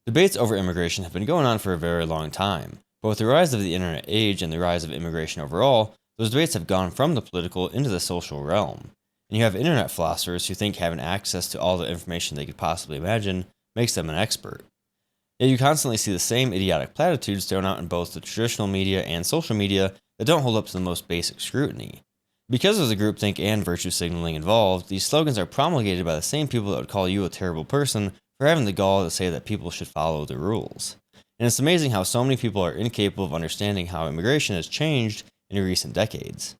Debates over immigration have been going on for a very long time, but with the rise of the internet age and the rise of immigration overall, those debates have gone from the political into the social realm. And you have internet philosophers who think having access to all the information they could possibly imagine makes them an expert. Yet you constantly see the same idiotic platitudes thrown out in both the traditional media and social media that don't hold up to the most basic scrutiny. Because of the groupthink and virtue signaling involved, these slogans are promulgated by the same people that would call you a terrible person for having the gall to say that people should follow the rules. And it's amazing how so many people are incapable of understanding how immigration has changed in recent decades.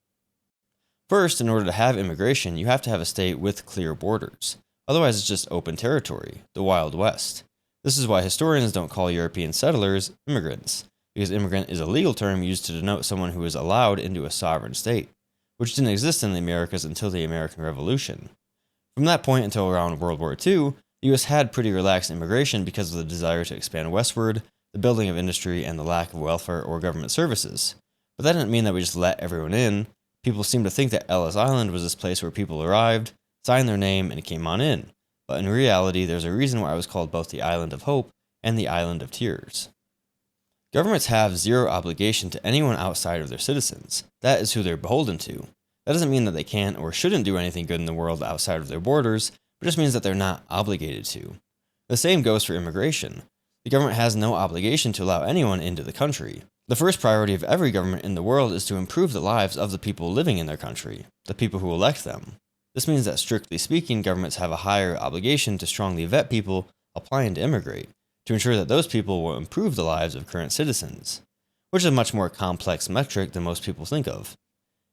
First, in order to have immigration, you have to have a state with clear borders. Otherwise, it's just open territory, the Wild West. This is why historians don't call European settlers immigrants, because immigrant is a legal term used to denote someone who is allowed into a sovereign state, which didn't exist in the Americas until the American Revolution. From that point until around World War II, the US had pretty relaxed immigration because of the desire to expand westward, the building of industry, and the lack of welfare or government services. But that didn't mean that we just let everyone in. People seemed to think that Ellis Island was this place where people arrived, signed their name, and came on in. But in reality, there's a reason why it was called both the Island of Hope and the Island of Tears. Governments have zero obligation to anyone outside of their citizens. That is who they're beholden to. That doesn't mean that they can't or shouldn't do anything good in the world outside of their borders, but just means that they're not obligated to. The same goes for immigration. The government has no obligation to allow anyone into the country. The first priority of every government in the world is to improve the lives of the people living in their country, the people who elect them. This means that, strictly speaking, governments have a higher obligation to strongly vet people applying to immigrate, to ensure that those people will improve the lives of current citizens, which is a much more complex metric than most people think of.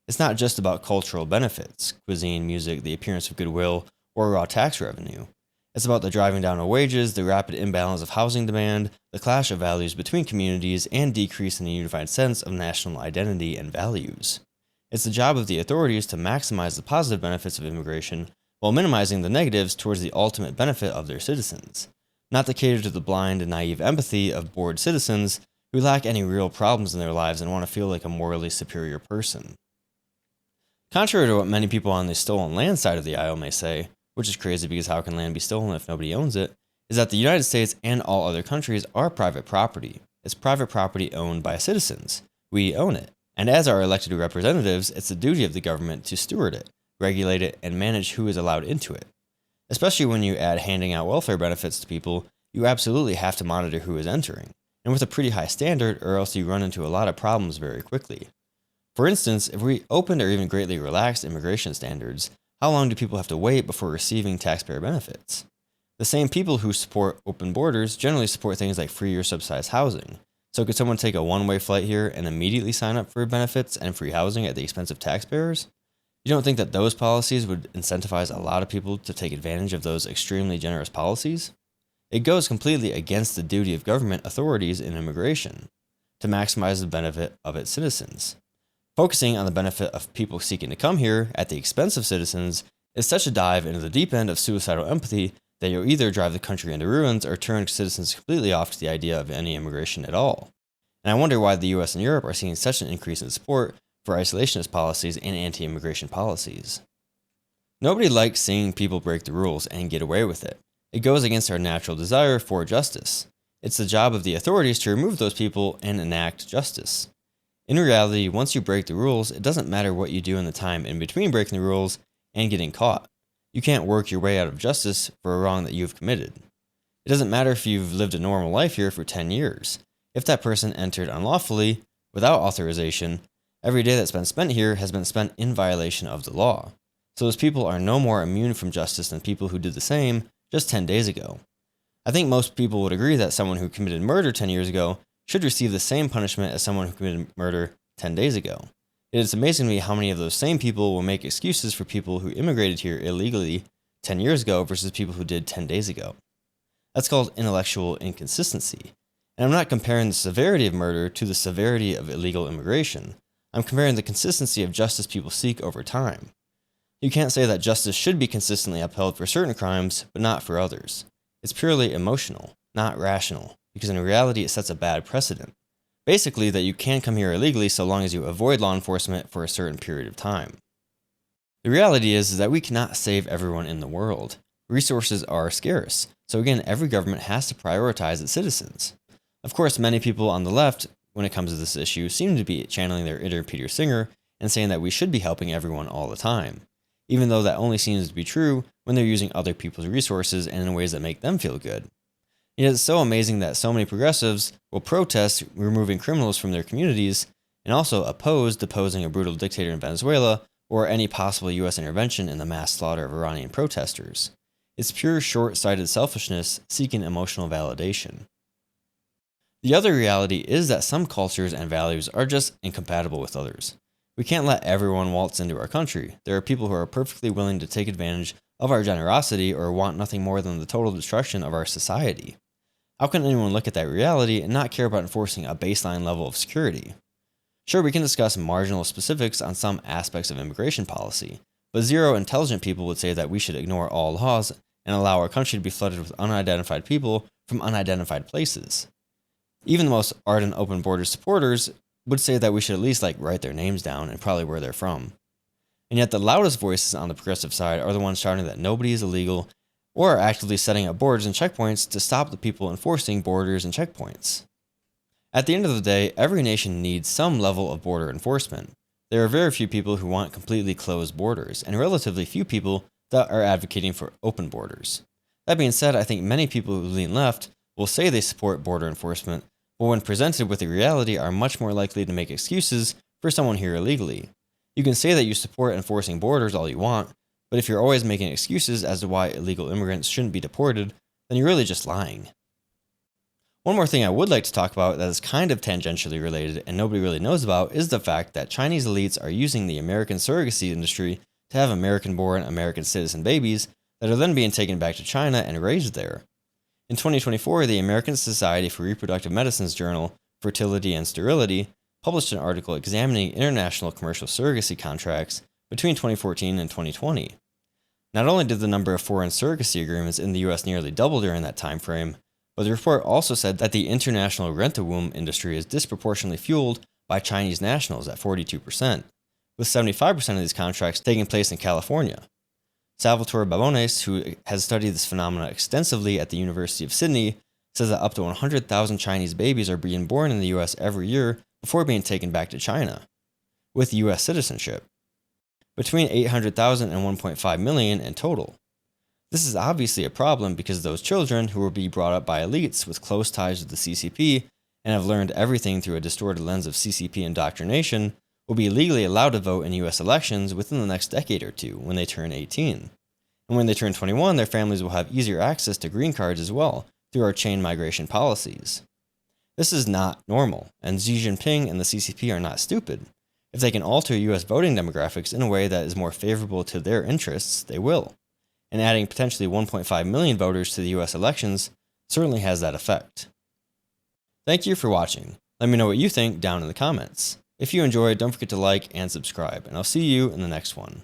It's not just about cultural benefits, cuisine, music, the appearance of goodwill, or raw tax revenue. It's about the driving down of wages, the rapid imbalance of housing demand, the clash of values between communities, and decrease in the unified sense of national identity and values. It's the job of the authorities to maximize the positive benefits of immigration while minimizing the negatives towards the ultimate benefit of their citizens, not to cater to the blind and naive empathy of bored citizens who lack any real problems in their lives and want to feel like a morally superior person. Contrary to what many people on the stolen land side of the aisle may say, which is crazy because how can land be stolen if nobody owns it, is that the United States and all other countries are private property. It's private property owned by citizens. We own it. And as our elected representatives, it's the duty of the government to steward it, regulate it, and manage who is allowed into it. Especially when you add handing out welfare benefits to people, you absolutely have to monitor who is entering, and with a pretty high standard, or else you run into a lot of problems very quickly. For instance, if we opened or even greatly relaxed immigration standards, how long do people have to wait before receiving taxpayer benefits? The same people who support open borders generally support things like free or subsidized housing. So could someone take a one-way flight here and immediately sign up for benefits and free housing at the expense of taxpayers? You don't think that those policies would incentivize a lot of people to take advantage of those extremely generous policies? It goes completely against the duty of government authorities in immigration to maximize the benefit of its citizens. Focusing on the benefit of people seeking to come here at the expense of citizens is such a dive into the deep end of suicidal empathy that you'll either drive the country into ruins or turn citizens completely off to the idea of any immigration at all. And I wonder why the US and Europe are seeing such an increase in support for isolationist policies and anti-immigration policies. Nobody likes seeing people break the rules and get away with it. It goes against our natural desire for justice. It's the job of the authorities to remove those people and enact justice. In reality, once you break the rules, it doesn't matter what you do in the time in between breaking the rules and getting caught. You can't work your way out of justice for a wrong that you've committed. It doesn't matter if you've lived a normal life here for 10 years. If that person entered unlawfully, without authorization, every day that's been spent here has been spent in violation of the law. So those people are no more immune from justice than people who did the same just 10 days ago. I think most people would agree that someone who committed murder 10 years ago should receive the same punishment as someone who committed murder 10 days ago. It is amazing to me how many of those same people will make excuses for people who immigrated here illegally 10 years ago versus people who did 10 days ago. That's called intellectual inconsistency. And I'm not comparing the severity of murder to the severity of illegal immigration. I'm comparing the consistency of justice people seek over time. You can't say that justice should be consistently upheld for certain crimes, but not for others. It's purely emotional, not rational, because in reality it sets a bad precedent. Basically, that you can come here illegally so long as you avoid law enforcement for a certain period of time. The reality is that we cannot save everyone in the world. Resources are scarce, So again, every government has to prioritize its citizens. Of course, many people on the left, when it comes to this issue, seem to be channeling their inner Peter Singer and saying that we should be helping everyone all the time, even though that only seems to be true when they're using other people's resources and in ways that make them feel good. Yet it's so amazing that so many progressives will protest removing criminals from their communities and also oppose deposing a brutal dictator in Venezuela or any possible US intervention in the mass slaughter of Iranian protesters. It's pure short-sighted selfishness seeking emotional validation. The other reality is that some cultures and values are just incompatible with others. We can't let everyone waltz into our country. There are people who are perfectly willing to take advantage of our generosity or want nothing more than the total destruction of our society. How can anyone look at that reality and not care about enforcing a baseline level of security? Sure, we can discuss marginal specifics on some aspects of immigration policy, but zero intelligent people would say that we should ignore all laws and allow our country to be flooded with unidentified people from unidentified places. Even the most ardent open border supporters would say that we should at least write their names down and probably where they're from. And yet the loudest voices on the progressive side are the ones shouting that nobody is illegal or are actively setting up borders and checkpoints to stop the people enforcing borders and checkpoints. At the end of the day, every nation needs some level of border enforcement. There are very few people who want completely closed borders, and relatively few people that are advocating for open borders. That being said, I think many people who lean left will say they support border enforcement, but when presented with the reality are much more likely to make excuses for someone here illegally. You can say that you support enforcing borders all you want, but if you're always making excuses as to why illegal immigrants shouldn't be deported, then you're really just lying. One more thing I would like to talk about that is kind of tangentially related and nobody really knows about is the fact that Chinese elites are using the American surrogacy industry to have American-born, American citizen babies that are then being taken back to China and raised there. In 2024, the American Society for Reproductive Medicine's journal, Fertility and Sterility, published an article examining international commercial surrogacy contracts between 2014 and 2020. Not only did the number of foreign surrogacy agreements in the US nearly double during that time frame, but the report also said that the international rent-a-womb industry is disproportionately fueled by Chinese nationals at 42%, with 75% of these contracts taking place in California. Salvatore Babones, who has studied this phenomenon extensively at the University of Sydney, says that up to 100,000 Chinese babies are being born in the US every year before being taken back to China, with US citizenship, between 800,000 and 1.5 million in total. This is obviously a problem because those children who will be brought up by elites with close ties to the CCP and have learned everything through a distorted lens of CCP indoctrination will be legally allowed to vote in US elections within the next decade or two when they turn 18. And when they turn 21, their families will have easier access to green cards as well through our chain migration policies. This is not normal, and Xi Jinping and the CCP are not stupid. If they can alter US voting demographics in a way that is more favorable to their interests, they will. And adding potentially 1.5 million voters to the US elections certainly has that effect. Thank you for watching. Let me know what you think down in the comments. If you enjoyed, don't forget to like and subscribe, and I'll see you in the next one.